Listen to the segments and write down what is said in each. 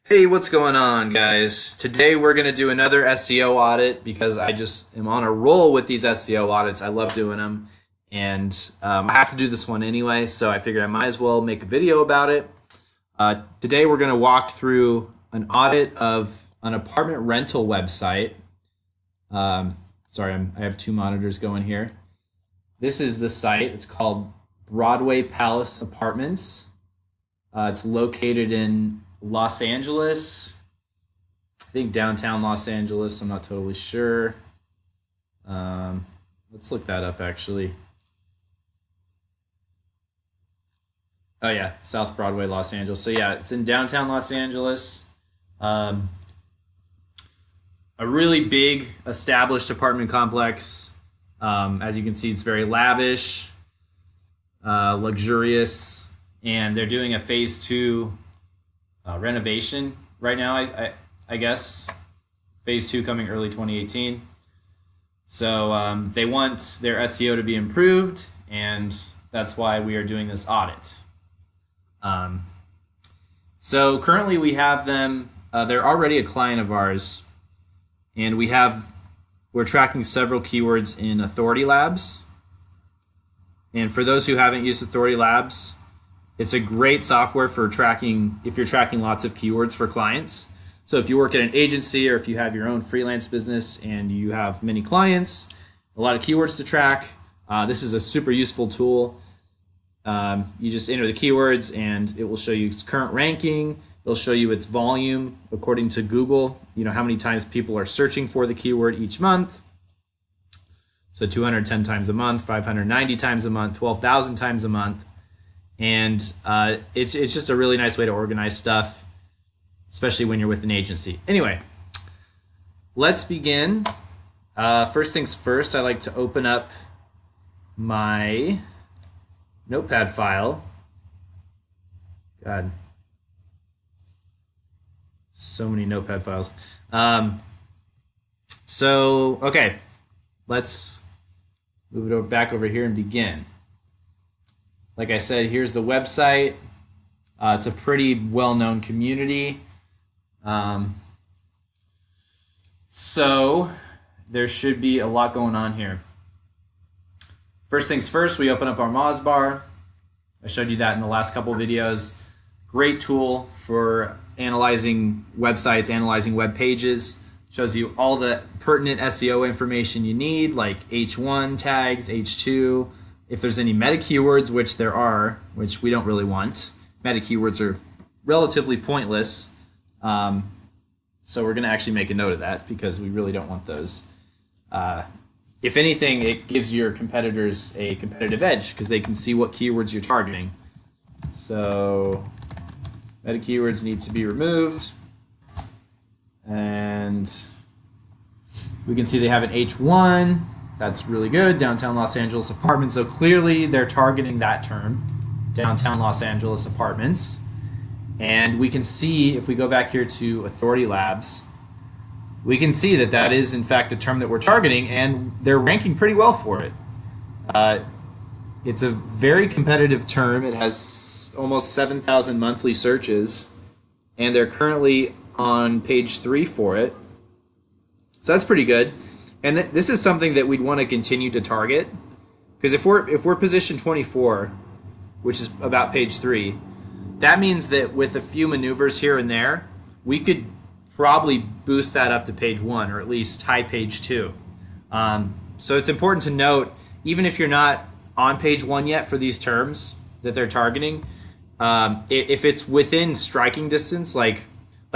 Hey, what's going on, guys? Today we're going to do another SEO audit because I just am on a roll with these SEO audits. I love doing them, and I have to do this one anyway, so I figured I might as well make a video about it. Today we're going to walk through an audit of an apartment rental website. Sorry, I have two monitors going here. This is the site. It's called Broadway Palace Apartments. It's located in Los Angeles, I think downtown Los Angeles. I'm not totally sure. Let's look that up actually. Oh yeah, South Broadway, Los Angeles. So yeah, it's in downtown Los Angeles. A really big established apartment complex. As you can see, it's very lavish, luxurious, and they're doing a phase 2 renovation right now, I guess. Phase 2 coming early 2018. So they want their SEO to be improved, and that's why we are doing this audit. So currently we have them, they're already a client of ours, and we're tracking several keywords in Authority Labs. And for those who haven't used Authority Labs, it's a great software for tracking, if you're tracking lots of keywords for clients. So if you work at an agency or if you have your own freelance business and you have many clients, a lot of keywords to track, this is a super useful tool. You just enter the keywords and it will show you its current ranking. It'll show you its volume according to Google, how many times people are searching for the keyword each month. So 210 times a month, 590 times a month, 12,000 times a month. And it's just a really nice way to organize stuff, especially when you're with an agency. Anyway, let's begin. First things first, I like to open up my notepad file. God, so many notepad files. Okay, let's move it back over here and begin. Like I said, here's the website. It's a pretty well-known community. So there should be a lot going on here. First things first, we open up our Moz Bar. I showed you that in the last couple of videos. Great tool for analyzing websites, analyzing web pages. Shows you all the pertinent SEO information you need, like H1 tags, H2, if there's any meta keywords, which there are, which we don't really want. Meta keywords are relatively pointless. So we're going to actually make a note of that because we really don't want those. If anything, it gives your competitors a competitive edge because they can see what keywords you're targeting. So meta keywords need to be removed. And we can see they have an H1. That's really good. Downtown Los Angeles apartments. So clearly they're targeting that term, downtown Los Angeles apartments. And we can see, if we go back here to Authority Labs, we can see that that is in fact a term that we're targeting, and they're ranking pretty well for it. It's a very competitive term. It has almost 7,000 monthly searches, and they're currently on page 3 for it. So that's pretty good. And this is something that we'd want to continue to target, because if we're position 24, which is about page 3, that means that with a few maneuvers here and there, we could probably boost that up to page 1, or at least high page 2. So it's important to note, even if you're not on page 1 yet for these terms that they're targeting, if it's within striking distance, like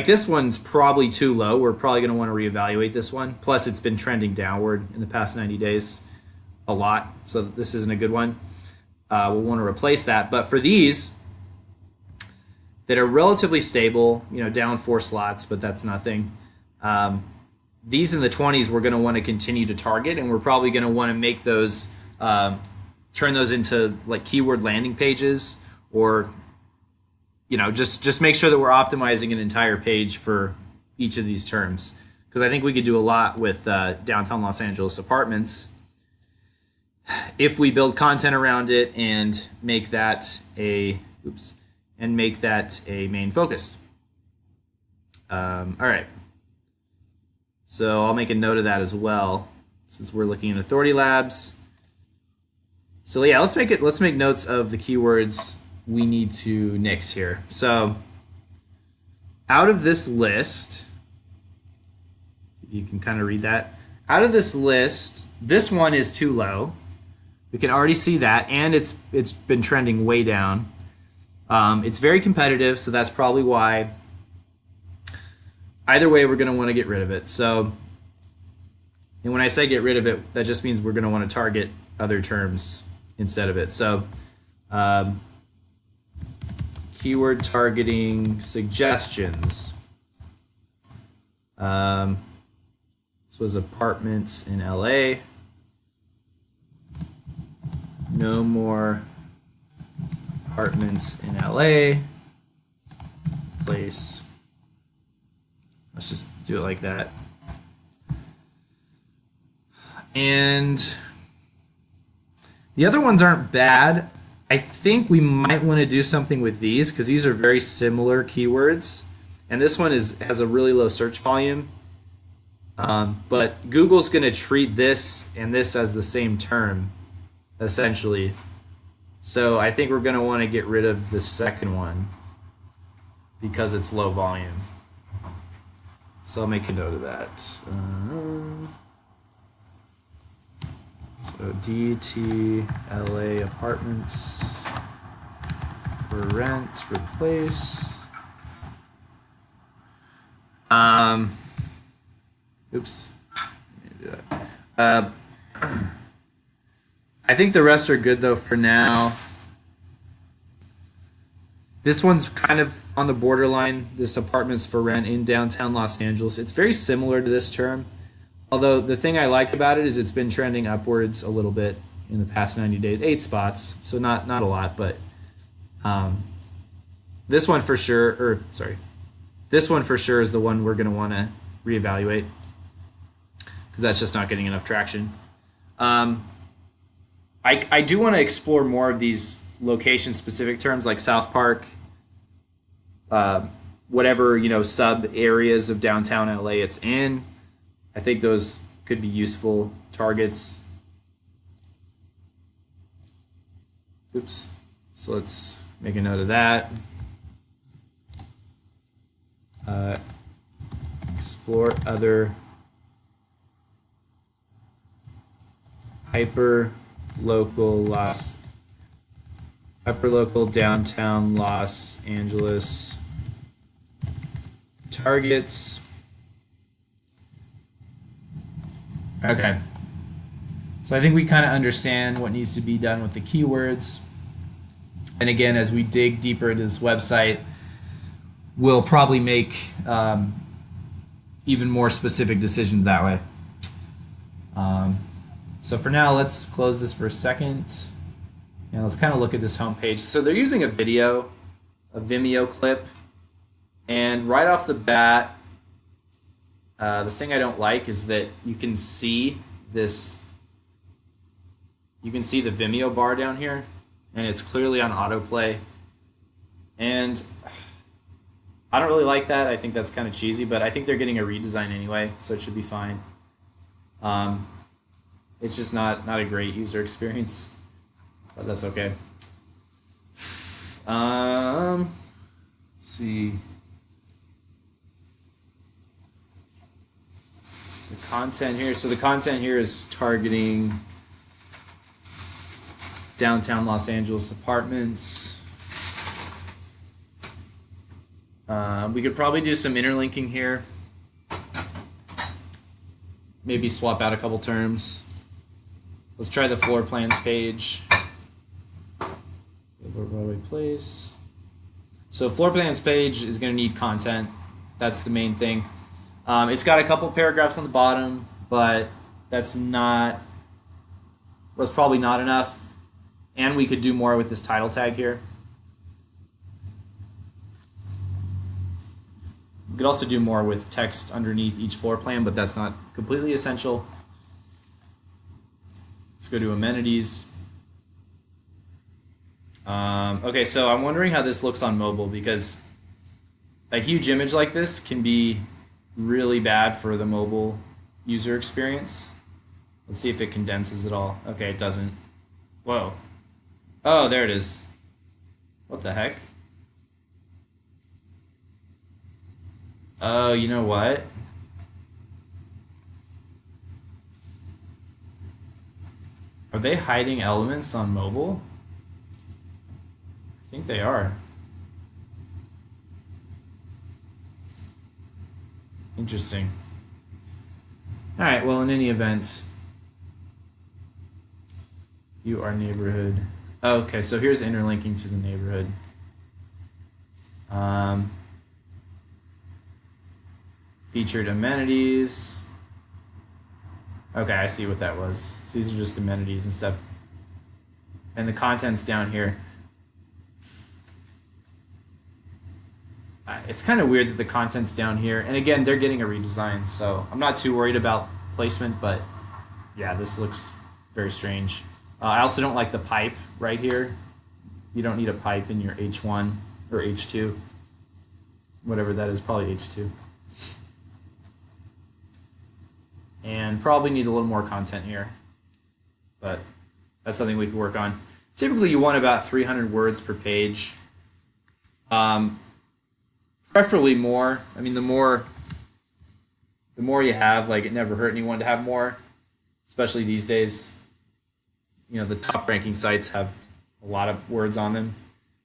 this one's probably too low. We're probably going to want to reevaluate this one. Plus, it's been trending downward in the past 90 days a lot. So this isn't a good one. We'll want to replace that. But for these that are relatively stable, down 4 slots, but that's nothing. These in the 20s, we're going to want to continue to target, and we're probably going to want to make those, turn those into like keyword landing pages, or just make sure that we're optimizing an entire page for each of these terms, because I think we could do a lot with downtown Los Angeles apartments if we build content around it and make that a main focus. All right. So I'll make a note of that as well, since we're looking at Authority Labs. So yeah, let's make notes of the keywords we need to nix here. So out of this list, if you can kind of read that. Out of this list, this one is too low. We can already see that, and it's been trending way down. It's very competitive, so that's probably why. Either way, we're going to want to get rid of it. So, and when I say get rid of it, that just means we're going to want to target other terms instead of it. So, keyword targeting suggestions. This was apartments in LA. No more apartments in LA. Place. Let's just do it like that. And the other ones aren't bad. I think we might want to do something with these because these are very similar keywords. And this one has a really low search volume. But Google's going to treat this and this as the same term, essentially. So I think we're going to want to get rid of the second one because it's low volume. So I'll make a note of that. So DTLA apartments for rent, replace. Oops. I think the rest are good though for now. This one's kind of on the borderline, this apartments for rent in downtown Los Angeles. It's very similar to this term, although the thing I like about it is it's been trending upwards a little bit in the past 90 days. 8 spots, so not a lot, but this one for sure, this one for sure is the one we're going to want to reevaluate because that's just not getting enough traction. I do want to explore more of these location-specific terms like South Park, whatever sub areas of downtown LA it's in. I think those could be useful targets. Oops. So let's make a note of that. Explore other hyperlocal downtown Los Angeles targets. Okay. So I think we kind of understand what needs to be done with the keywords. And again, as we dig deeper into this website, we'll probably make even more specific decisions that way. So for now, let's close this for a second. And let's kind of look at this homepage. So they're using a video, a Vimeo clip. And right off the bat, the thing I don't like is that you can see this. You can see the Vimeo bar down here, and it's clearly on autoplay. And I don't really like that. I think that's kind of cheesy, but I think they're getting a redesign anyway, so it should be fine. It's just not a great user experience, but that's okay. Let's see. The content here. So the content here is targeting downtown Los Angeles apartments. We could probably do some interlinking here. Maybe swap out a couple terms. Let's try the floor plans page. Broadway Place. So floor plans page is going to need content. That's the main thing. It's got a couple paragraphs on the bottom, but that's probably not enough. And we could do more with this title tag here. We could also do more with text underneath each floor plan, but that's not completely essential. Let's go to amenities. Okay, so I'm wondering how this looks on mobile because a huge image like this can be really bad for the mobile user experience. Let's see if it condenses it all. Okay, it doesn't. Whoa. Oh, there it is. What the heck? Oh, you know what? Are they hiding elements on mobile? I think they are. Interesting. All right, well, in any event, view our neighborhood. Okay, so here's interlinking to the neighborhood. Featured amenities. Okay, I see what that was. So these are just amenities and stuff. And the content's down here. It's kind of weird that the content's down here. And again, they're getting a redesign, so I'm not too worried about placement, but yeah, this looks very strange. I also don't like the pipe right here. You don't need a pipe in your H1 or H2. Whatever that is, probably H2. And probably need a little more content here, but that's something we can work on. Typically you want about 300 words per page. Preferably more. I mean, the more you have, like, it never hurt anyone to have more, especially these days. You know, the top ranking sites have a lot of words on them.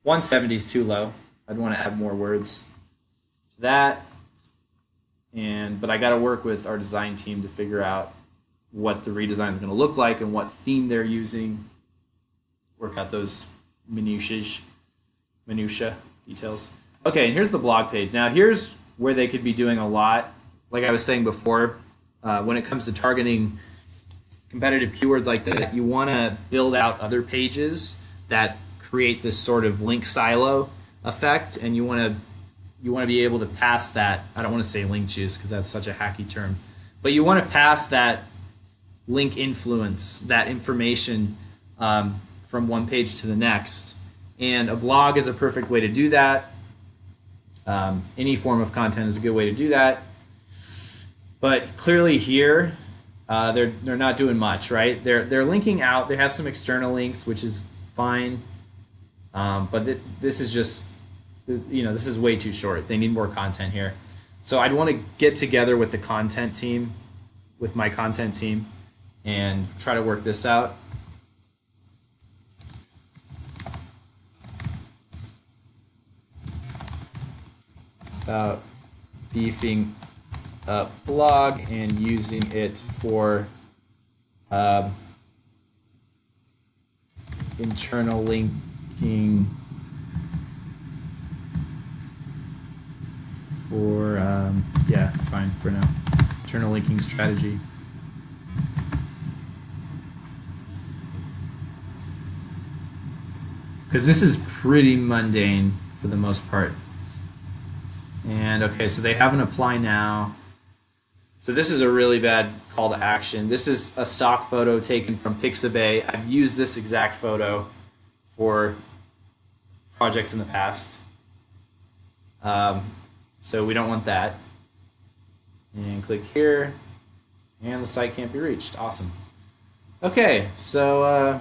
170 is too low. I'd want to add more words to that. But I got to work with our design team to figure out what the redesign is going to look like and what theme they're using. Work out those minutia details. Okay, and here's the blog page. Now here's where they could be doing a lot. Like I was saying before, when it comes to targeting competitive keywords like that, you want to build out other pages that create this sort of link silo effect, and you want to be able to pass that. I don't want to say link juice because that's such a hacky term, but you want to pass that link influence, that information from one page to the next. And a blog is a perfect way to do that. Any form of content is a good way to do that. But clearly here, they're not doing much, right? They're linking out. They have some external links, which is fine. But this is just, this is way too short. They need more content here. So I'd want to get together with the content team, with my content team, and try to work this out. About beefing up blog and using it for internal linking for yeah, it's fine for now. Internal linking strategy. Because this is pretty mundane for the most part. And okay, so they have an apply now. So this is a really bad call to action. This is a stock photo taken from Pixabay. I've used this exact photo for projects in the past. So we don't want that. And click here, and the site can't be reached. Awesome. Okay, so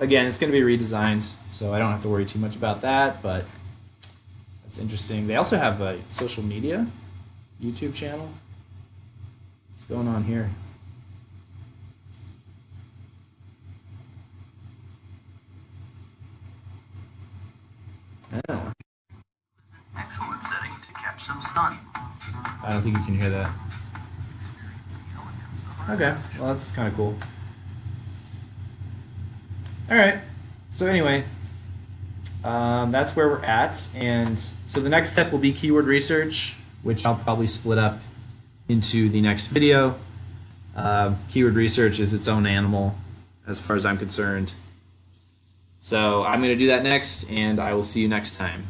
again, it's going to be redesigned, so I don't have to worry too much about that, but that's interesting. They also have a social media YouTube channel. What's going on here? Oh. Excellent setting to catch some sun. I don't think you can hear that. Okay, well that's kind of cool. All right, so anyway, that's where we're at. And so the next step will be keyword research, which I'll probably split up into the next video. Keyword research is its own animal as far as I'm concerned. So I'm going to do that next, and I will see you next time.